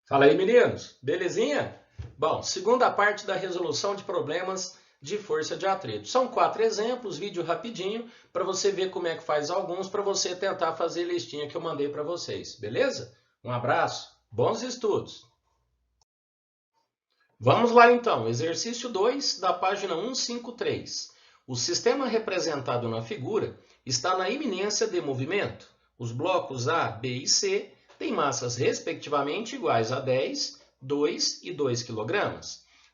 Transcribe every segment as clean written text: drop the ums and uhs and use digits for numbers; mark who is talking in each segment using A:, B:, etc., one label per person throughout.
A: Fala aí, meninos. Belezinha? Bom, segunda parte da resolução de problemas de força de atrito. São 4 exemplos, vídeo rapidinho, para você ver como é que faz alguns, para você tentar fazer a listinha que eu mandei para vocês, beleza? Um abraço, bons estudos! Vamos lá então, exercício 2 da página 153. O sistema representado na figura está na iminência de movimento. Os blocos A, B e C têm massas respectivamente iguais a 10, 2 e 2 kg.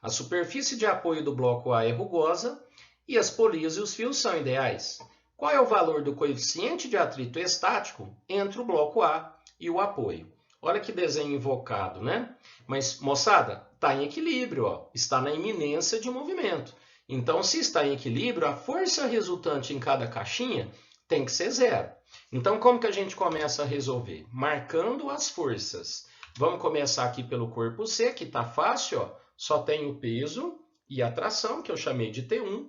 A: A superfície de apoio do bloco A é rugosa e as polias e os fios são ideais. Qual é o valor do coeficiente de atrito estático entre o bloco A e o apoio? Olha que desenho invocado, né? Mas, moçada, está em equilíbrio, ó. Está na iminência de movimento. Então, se está em equilíbrio, a força resultante em cada caixinha tem que ser zero. Então, como que a gente começa a resolver? Marcando as forças. Vamos começar aqui pelo corpo C, que está fácil, ó. Só tem o peso e a tração, que eu chamei de T1.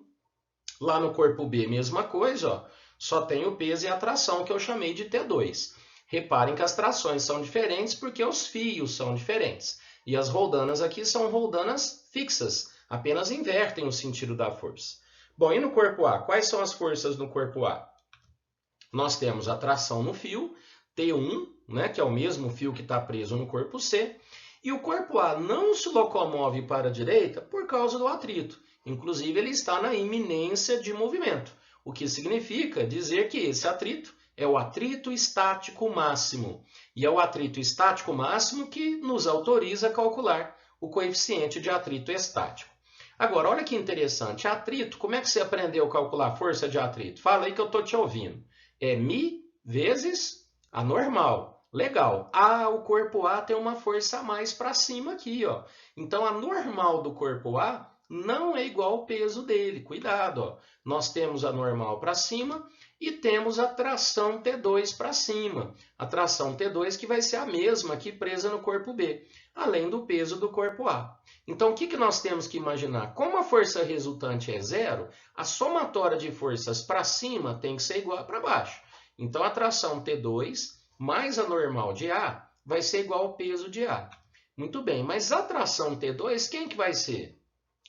A: Lá no corpo B, mesma coisa, ó. Só tem o peso e a tração, que eu chamei de T2. Reparem que as trações são diferentes porque os fios são diferentes. E as roldanas aqui são roldanas fixas, apenas invertem o sentido da força. Bom, e no corpo A? Quais são as forças no corpo A? Nós temos a tração no fio, T1, né, que é o mesmo fio que está preso no corpo C, e o corpo A não se locomove para a direita por causa do atrito. Inclusive, ele está na iminência de movimento, o que significa dizer que esse atrito é o atrito estático máximo. E é o atrito estático máximo que nos autoriza a calcular o coeficiente de atrito estático. Agora, olha que interessante. Atrito, como é que você aprendeu a calcular a força de atrito? Fala aí que eu estou te ouvindo. É μ vezes a normal. Legal. Ah, o corpo A tem uma força a mais para cima aqui, ó. Então, a normal do corpo A não é igual ao peso dele. Cuidado, ó. Nós temos a normal para cima e temos a tração T2 para cima. A tração T2 que vai ser a mesma aqui presa no corpo B, além do peso do corpo A. Então, o que nós temos que imaginar? Como a força resultante é zero, a somatória de forças para cima tem que ser igual para baixo. Então, a tração T2 mais a normal de A vai ser igual ao peso de A. Muito bem, mas a tração T2, quem que vai ser?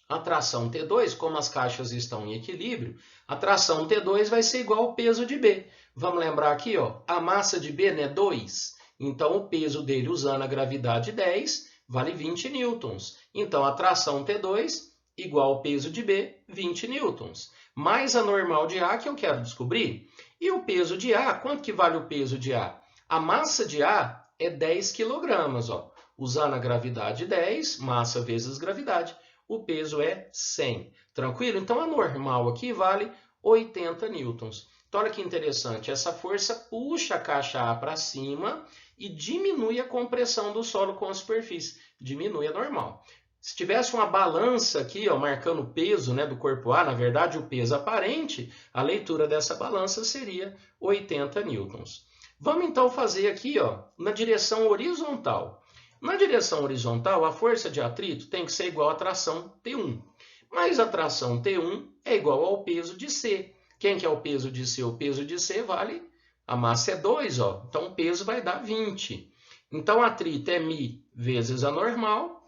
A: A tração T2, como as caixas estão em equilíbrio, a tração T2 vai ser igual ao peso de B. Vamos lembrar aqui, ó, a massa de B é 2, então o peso dele usando a gravidade 10 vale 20 newtons. Então a tração T2 igual ao peso de B, 20 newtons. Mais a normal de A que eu quero descobrir. E o peso de A, quanto que vale o peso de A? A massa de A é 10 kg, ó. Usando a gravidade 10, massa vezes gravidade, o peso é 100. Tranquilo? Então, a normal aqui vale 80 newtons. Então, olha que interessante. Essa força puxa a caixa A para cima e diminui a compressão do solo com a superfície. Diminui a normal. Se tivesse uma balança aqui, ó, marcando o peso, né, do corpo A, na verdade, o peso aparente, a leitura dessa balança seria 80 newtons. Vamos, então, fazer aqui, ó, na direção horizontal. Na direção horizontal, a força de atrito tem que ser igual à tração T1. Mas a tração T1 é igual ao peso de C. Quem que é o peso de C? O peso de C vale, a massa é 2, ó. Então o peso vai dar 20. Então o atrito é μ vezes a normal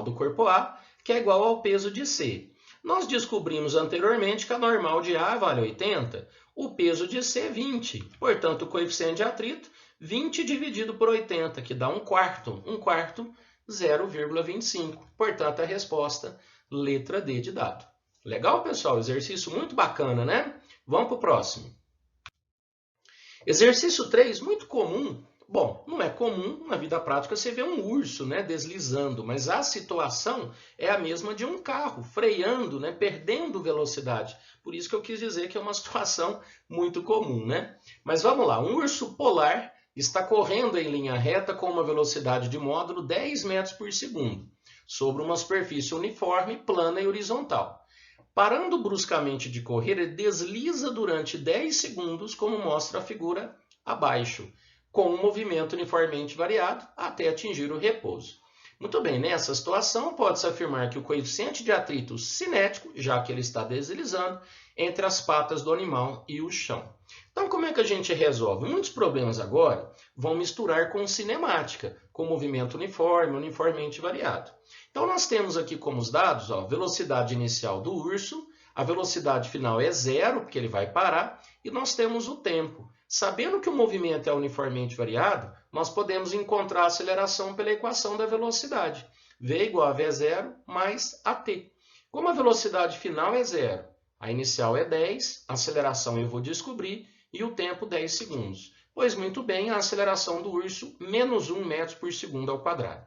A: do corpo A, que é igual ao peso de C. Nós descobrimos anteriormente que a normal de A vale 80, o peso de C é 20. Portanto, o coeficiente de atrito 20 dividido por 80, que dá 1/4. 1/4, 0,25. Portanto, a resposta, letra D de dado. Legal, pessoal? Exercício muito bacana, né? Vamos para o próximo. Exercício 3, muito comum. Bom, não é comum na vida prática você ver um urso, né, deslizando, mas a situação é a mesma de um carro, freando, né, perdendo velocidade. Por isso que eu quis dizer que é uma situação muito comum, né? Mas vamos lá, um urso polar está correndo em linha reta com uma velocidade de módulo 10 metros por segundo, sobre uma superfície uniforme, plana e horizontal. Parando bruscamente de correr, ele desliza durante 10 segundos, como mostra a figura abaixo, com um movimento uniformemente variado até atingir o repouso. Muito bem, nessa situação pode-se afirmar que o coeficiente de atrito cinético, já que ele está deslizando, entre as patas do animal e o chão. Então, como é que a gente resolve? Muitos problemas agora vão misturar com cinemática. com movimento uniforme, uniformemente variado. Então, nós temos aqui como os dados, ó, velocidade inicial do urso, a velocidade final é 0, porque ele vai parar, e nós temos o tempo. Sabendo que o movimento é uniformemente variado, nós podemos encontrar a aceleração pela equação da velocidade. V igual a V0 mais AT. Como a velocidade final é 0, a inicial é 10, a aceleração eu vou descobrir, e o tempo 10 segundos. Pois muito bem, a aceleração do urso, menos 1 metro por segundo ao quadrado.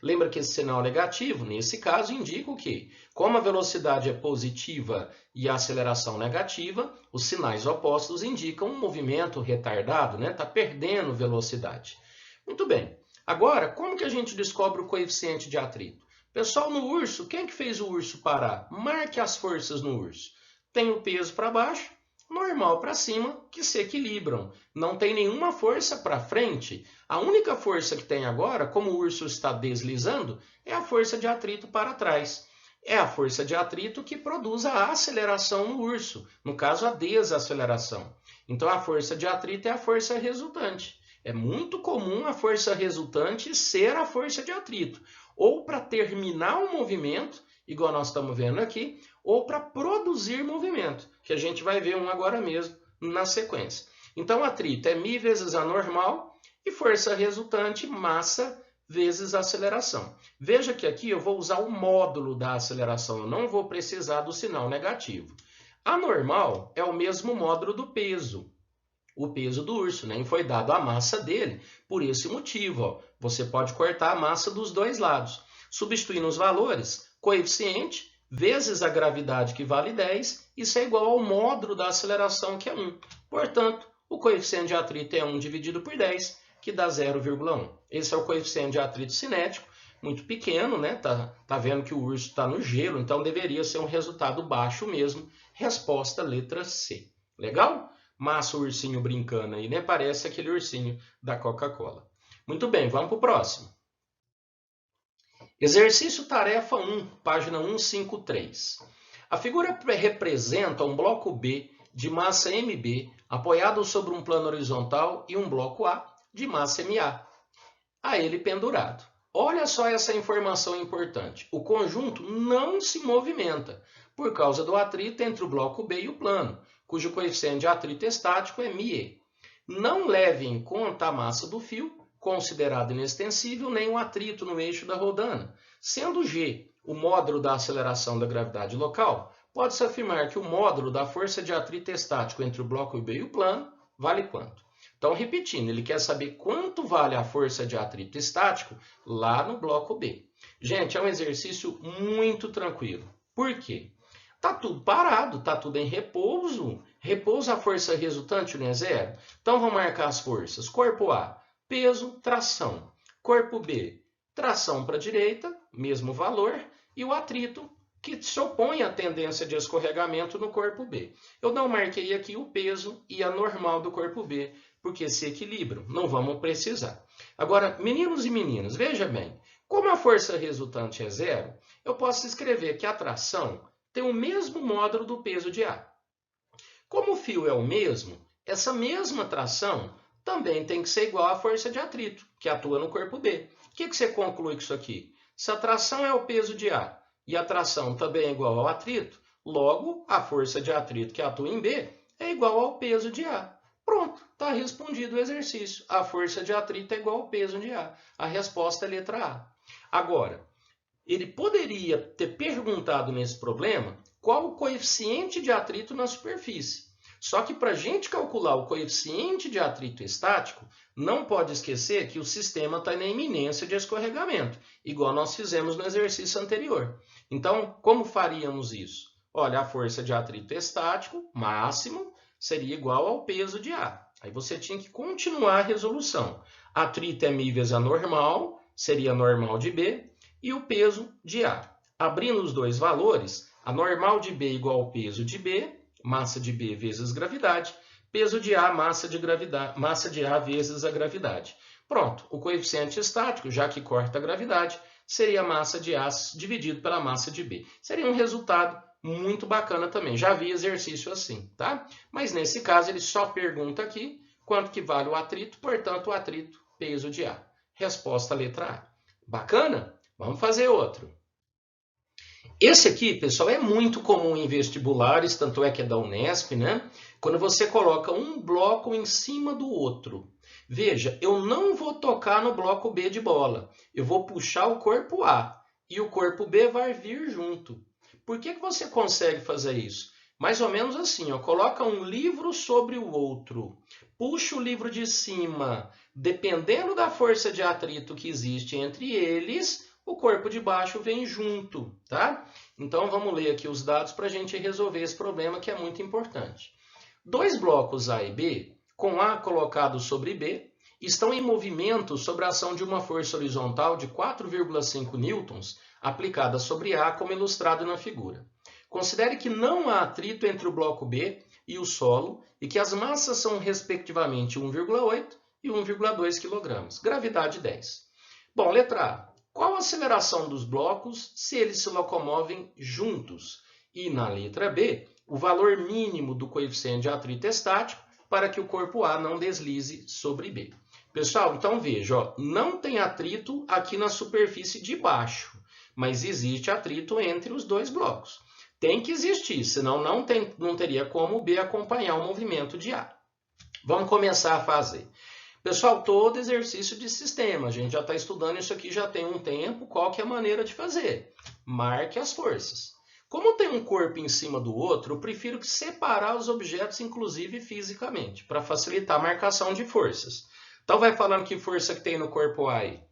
A: Lembra que esse sinal negativo, nesse caso, indica o quê? Como a velocidade é positiva e a aceleração negativa, os sinais opostos indicam um movimento retardado, né? Está perdendo velocidade. Muito bem. Agora, como que a gente descobre o coeficiente de atrito? Pessoal, no urso, quem que fez o urso parar? Marque as forças no urso. Tem o peso para baixo, normal para cima, que se equilibram. Não tem nenhuma força para frente. A única força que tem agora, como o urso está deslizando, é a força de atrito para trás. É a força de atrito que produz a aceleração no urso, no caso a desaceleração. Então a força de atrito é a força resultante. É muito comum a força resultante ser a força de atrito, ou para terminar o movimento, igual nós estamos vendo aqui, ou para produzir movimento, que a gente vai ver um agora mesmo na sequência. Então, atrito é μ vezes a normal e força resultante, massa vezes aceleração. Veja que aqui eu vou usar o módulo da aceleração, eu não vou precisar do sinal negativo. A normal é o mesmo módulo do peso, o peso do urso, né? E foi dado a massa dele por esse motivo. Ó. Você pode cortar a massa dos dois lados. Substituindo os valores, coeficiente vezes a gravidade, que vale 10, isso é igual ao módulo da aceleração, que é 1. Portanto, o coeficiente de atrito é 1 dividido por 10, que dá 0,1. Esse é o coeficiente de atrito cinético, muito pequeno, né? Tá vendo que o urso está no gelo, então deveria ser um resultado baixo mesmo. Resposta letra C. Legal? Massa o ursinho brincando aí, né? Parece aquele ursinho da Coca-Cola. Muito bem, vamos para o próximo. Exercício tarefa 1, página 153. A figura representa um bloco B de massa MB apoiado sobre um plano horizontal e um bloco A de massa MA, a ele pendurado. Olha só essa informação importante. O conjunto não se movimenta por causa do atrito entre o bloco B e o plano, cujo coeficiente de atrito estático é μe. Não leve em conta a massa do fio, considerado inextensível, nem o atrito no eixo da rodana. Sendo G o módulo da aceleração da gravidade local, pode-se afirmar que o módulo da força de atrito estático entre o bloco B e o plano vale quanto? Então, repetindo, ele quer saber quanto vale a força de atrito estático lá no bloco B. Gente, é um exercício muito tranquilo. Por quê? Está tudo parado, está tudo em repouso. Repouso, a força resultante não é zero. Então, vamos marcar as forças. Corpo A, peso, tração. Corpo B, tração para a direita, mesmo valor. E o atrito, que se opõe à tendência de escorregamento no corpo B. Eu não marquei aqui o peso e a normal do corpo B, porque se equilibram, não vamos precisar. Agora, meninos e meninas, veja bem, como a força resultante é zero, eu posso escrever que a tração tem o mesmo módulo do peso de A. Como o fio é o mesmo, essa mesma tração também tem que ser igual à força de atrito, que atua no corpo B. O que você conclui com isso aqui? Se a tração é o peso de A e a tração também é igual ao atrito, logo a força de atrito que atua em B é igual ao peso de A. Pronto, está respondido o exercício. A força de atrito é igual ao peso de A. A resposta é letra A. Agora, ele poderia ter perguntado nesse problema qual o coeficiente de atrito na superfície. Só que para a gente calcular o coeficiente de atrito estático, não pode esquecer que o sistema está na iminência de escorregamento, igual nós fizemos no exercício anterior. Então, como faríamos isso? Olha, a força de atrito estático, máximo, seria igual ao peso de A. Aí você tinha que continuar a resolução. Atrito é μ vezes a normal, seria a normal de B, e o peso de A. Abrindo os dois valores, a normal de B igual ao peso de B, massa de B vezes gravidade, peso de A, massa de A vezes a gravidade. Pronto, o coeficiente estático, já que corta a gravidade, seria a massa de A dividido pela massa de B. Seria um resultado muito bacana também. Já vi exercício assim, tá? Mas nesse caso ele só pergunta aqui quanto que vale o atrito, portanto o atrito, peso de A. Resposta letra A. Bacana? Vamos fazer outro. Esse aqui, pessoal, é muito comum em vestibulares, tanto é que é da Unesp, né? Quando você coloca um bloco em cima do outro. Veja, eu não vou tocar no bloco B de bola. Eu vou puxar o corpo A e o corpo B vai vir junto. Por que você consegue fazer isso? Mais ou menos assim, ó, coloca um livro sobre o outro. Puxa o livro de cima. Dependendo da força de atrito que existe entre eles, o corpo de baixo vem junto, tá? Então, vamos ler aqui os dados para a gente resolver esse problema que é muito importante. Dois blocos A e B, com A colocado sobre B, estão em movimento sob a ação de uma força horizontal de 4,5 newtons aplicada sobre A, como ilustrado na figura. Considere que não há atrito entre o bloco B e o solo e que as massas são respectivamente 1,8 e 1,2 kg. Gravidade 10. Bom, letra A. Qual a aceleração dos blocos se eles se locomovem juntos? E na letra B, o valor mínimo do coeficiente de atrito estático para que o corpo A não deslize sobre B. Pessoal, então veja, ó, não tem atrito aqui na superfície de baixo, mas existe atrito entre os dois blocos. Tem que existir, senão não teria como o B acompanhar o movimento de A. Vamos começar a fazer. Pessoal, todo exercício de sistema, a gente já está estudando isso aqui já tem um tempo, qual que é a maneira de fazer? Marque as forças. Como tem um corpo em cima do outro, eu prefiro separar os objetos, inclusive fisicamente, para facilitar a marcação de forças. Então, vai falando que força que tem no corpo A aí.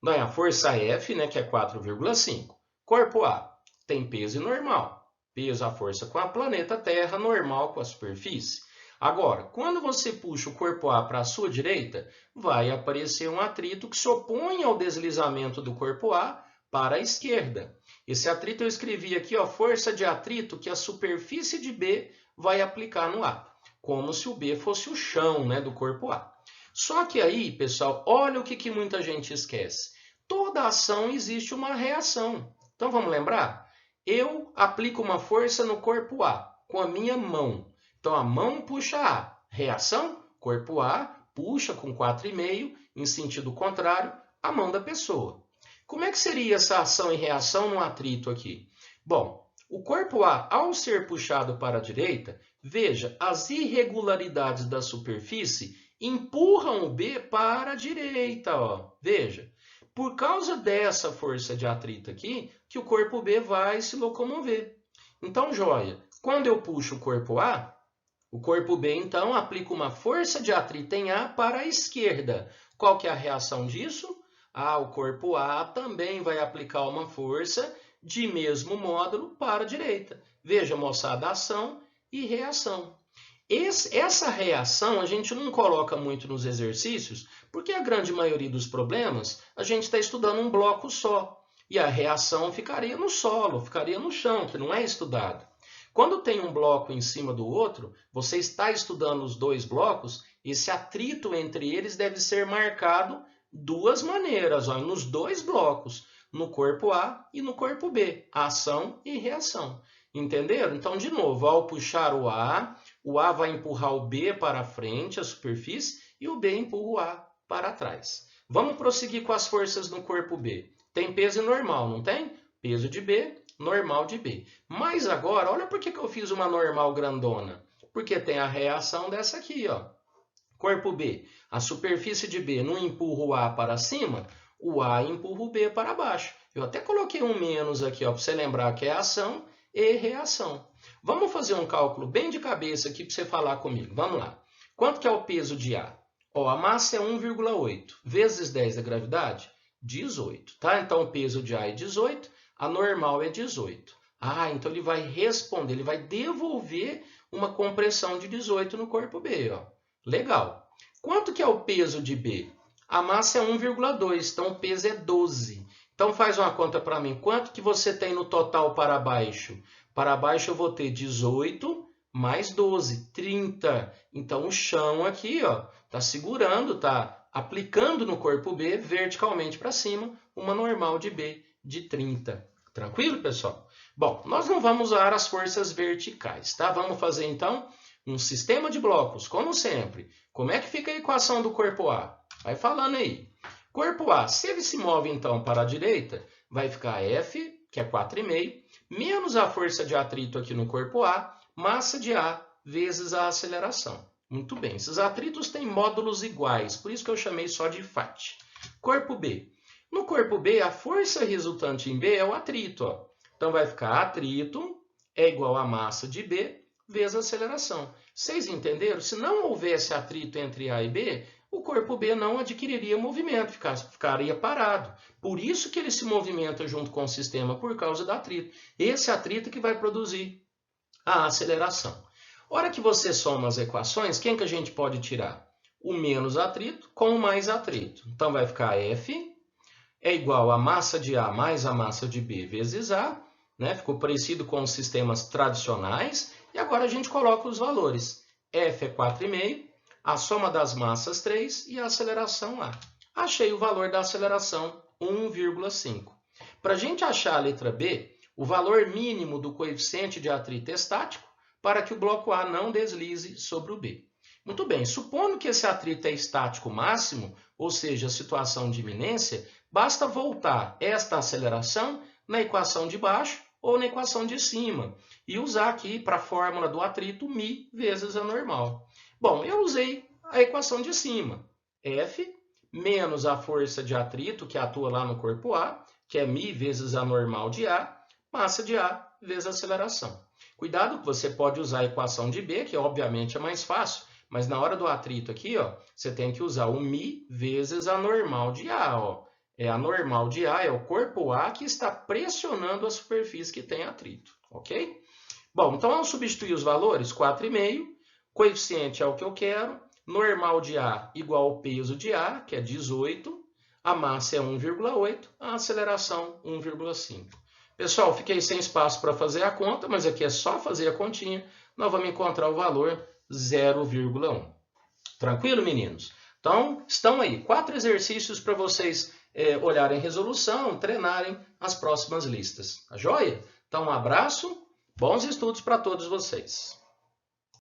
A: Não é a força F, né, que é 4,5. Corpo A tem peso normal. Peso, a força com a planeta Terra, normal com a superfície. Agora, quando você puxa o corpo A para a sua direita, vai aparecer um atrito que se opõe ao deslizamento do corpo A para a esquerda. Esse atrito eu escrevi aqui, ó, força de atrito que a superfície de B vai aplicar no A, como se o B fosse o chão, né, do corpo A. Só que aí, pessoal, olha o que muita gente esquece. Toda ação existe uma reação. Então, vamos lembrar? Eu aplico uma força no corpo A com a minha mão. Então, a mão puxa A. Reação, corpo A puxa com 4,5 em sentido contrário a mão da pessoa. Como é que seria essa ação e reação no atrito aqui? Bom, o corpo A, ao ser puxado para a direita, veja, as irregularidades da superfície empurram o B para a direita. Ó. Veja, por causa dessa força de atrito aqui, que o corpo B vai se locomover. Então, joia, quando eu puxo o corpo B, então, aplica uma força de atrito em A para a esquerda. Qual que é a reação disso? O corpo A também vai aplicar uma força de mesmo módulo para a direita. Veja, moçada, ação e reação. Essa reação a gente não coloca muito nos exercícios, porque a grande maioria dos problemas a gente está estudando um bloco só. E a reação ficaria no solo, ficaria no chão, que não é estudado. Quando tem um bloco em cima do outro, você está estudando os dois blocos, esse atrito entre eles deve ser marcado duas maneiras, ó, nos dois blocos, no corpo A e no corpo B, ação e reação. Entenderam? Então, de novo, ao puxar o A vai empurrar o B para frente, a superfície, e o B empurra o A para trás. Vamos prosseguir com as forças no corpo B. Tem peso normal, não tem? Peso de B, normal de B. Mas agora, olha por que eu fiz uma normal grandona. Porque tem a reação dessa aqui, ó. Corpo B, a superfície de B não empurra o A para cima, o A empurra o B para baixo. Eu até coloquei um menos aqui, ó, para você lembrar que é ação e reação. Vamos fazer um cálculo bem de cabeça aqui para você falar comigo. Vamos lá. Quanto que é o peso de A? Ó, a massa é 1,8 vezes 10 da gravidade, 18. Tá? Então, o peso de A é 18, a normal é 18. Então ele vai responder, ele vai devolver uma compressão de 18 no corpo B. Ó. Legal. Quanto que é o peso de B? A massa é 1,2, então o peso é 12. Então faz uma conta para mim. Quanto que você tem no total para baixo? Para baixo eu vou ter 18 mais 12, 30. Então o chão aqui está segurando, está aplicando no corpo B verticalmente para cima uma normal de B de 30. Tranquilo, pessoal? Bom, nós não vamos usar as forças verticais, tá? Vamos fazer então um sistema de blocos, como sempre. Como é que fica a equação do corpo A? Vai falando aí. Corpo A, se ele se move então para a direita, vai ficar F, que é 4,5, menos a força de atrito aqui no corpo A, massa de A vezes a aceleração. Muito bem, esses atritos têm módulos iguais, por isso que eu chamei só de FAT. Corpo B. No corpo B, a força resultante em B é o atrito. Ó. Então vai ficar atrito é igual a massa de B vezes a aceleração. Vocês entenderam? Se não houvesse atrito entre A e B, o corpo B não adquiriria movimento, ficaria parado. Por isso que ele se movimenta junto com o sistema, por causa do atrito. Esse atrito que vai produzir a aceleração. Hora que você soma as equações, quem que a gente pode tirar? O menos atrito com o mais atrito. Então vai ficar F é igual a massa de A mais a massa de B vezes A. Né? Ficou parecido com os sistemas tradicionais. E agora a gente coloca os valores. F é 4,5, a soma das massas 3 e a aceleração A. Achei o valor da aceleração 1,5. Para a gente achar a letra B, o valor mínimo do coeficiente de atrito estático para que o bloco A não deslize sobre o B. Muito bem, supondo que esse atrito é estático máximo, ou seja, situação de iminência, basta voltar esta aceleração na equação de baixo ou na equação de cima e usar aqui para a fórmula do atrito μ vezes a normal. Bom, eu usei a equação de cima, F menos a força de atrito que atua lá no corpo A, que é μ vezes a normal de A, massa de A vezes a aceleração. Cuidado que você pode usar a equação de B, que obviamente é mais fácil, mas na hora do atrito aqui, ó, você tem que usar o μ vezes a normal de A. Ó. É a normal de A, é o corpo A que está pressionando a superfície que tem atrito, ok? Bom, então vamos substituir os valores, 4,5, coeficiente é o que eu quero, normal de A igual ao peso de A, que é 18, a massa é 1,8, a aceleração 1,5. Pessoal, fiquei sem espaço para fazer a conta, mas aqui é só fazer a continha, nós vamos encontrar o valor 0,1. Tranquilo, meninos? Então, estão aí 4 exercícios para vocês olharem resolução, treinarem as próximas listas. Tá joia? Então, um abraço, bons estudos para todos vocês.